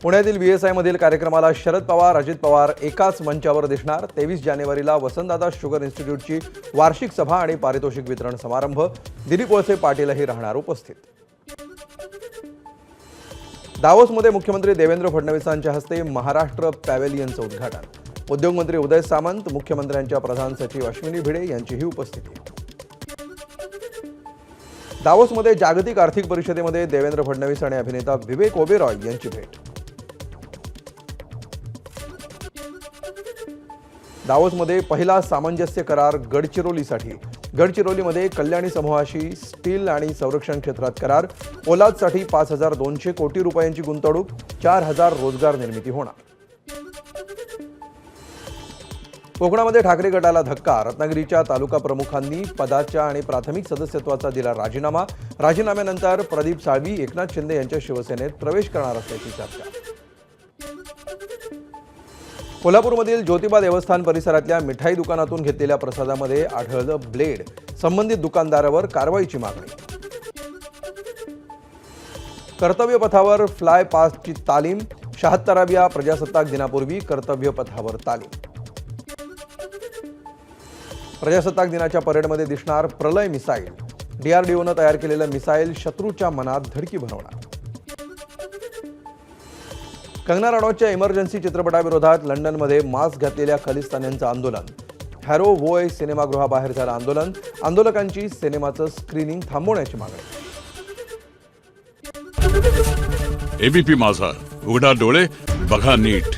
पुण्यातील VSI मधील कार्यक्रमाला शरद पवार, अजित पवार एकाच मंचावर दिसणार। 23 जानेवारीला वसंतदादा शुगर इन्स्टिट्यूटची वार्षिक सभा आणि पारितोषिक वितरण समारंभ। दिलीप वळसे पाटीलही राहणार उपस्थित। दावोसमध्ये मुख्यमंत्री देवेंद्र फडणवीसांच्या हस्ते महाराष्ट्र पॅव्हेलियनचं उद्घाटन। उद्योगमंत्री उदय सामंत, मुख्यमंत्र्यांच्या प्रधान सचिव अश्विनी भिडे यांचीही उपस्थिती। दावोसमध्ये जागतिक आर्थिक परिषदेमध्ये देवेंद्र फडणवीस आणि अभिनेता विवेक ओबेरॉय यांची भेट। दावोसमध्ये पहिला सामंजस्य करार गडचिरोलीसाठी। गडचिरोलीमध्ये कल्याणी समूहाशी स्टील आणि संरक्षण क्षेत्रात करार। पोलादसाठी 5200 कोटी रुपयांची गुंतवणूक, 4000 रोजगार निर्मिती होणार। कोकणामध्ये ठाकरे गटाला धक्का। रत्नागिरीच्या तालुका प्रमुखांनी पदाच्या आणि प्राथमिक सदस्यत्वाचा दिला राजीनामा। राजीनाम्यानंतर प्रदीप साळवी, एकनाथ शिंदे यांच्या शिवसेनेत प्रवेश करणार असल्याची चर्चा। कोल्हापूरमधील ज्योतिबा देवस्थान परिसरातल्या मिठाई दुकानातून घेतलेल्या प्रसादामध्ये आढळलं ब्लेड। संबंधित दुकानदारावर कारवाईची मागणी। कर्तव्य पथावर फ्लाय पास्टची तालीम। 76व्या प्रजासत्ताक दिनापूर्वी कर्तव्य पथावर तालीम। प्रजासत्ताक दिनाच्या परेडमध्ये दिसणार प्रलय मिसाईल। DRDOनं तयार केलेलं मिसाईल शत्रूच्या मनात धडकी भरवणार। कंगना रनौतच्या इमर्जन्सी चित्रपटाविरोधात लंडनमध्ये मास्क घातलेल्या खलिस्तान्यांचं आंदोलन। हॅरो वोय सिनेमागृहाबाहेर झालं आंदोलन। आंदोलकांची सिनेमाचं स्क्रीनिंग थांबवण्याची मागणी। ABP माझा, उघडा डोळे बघा नीट।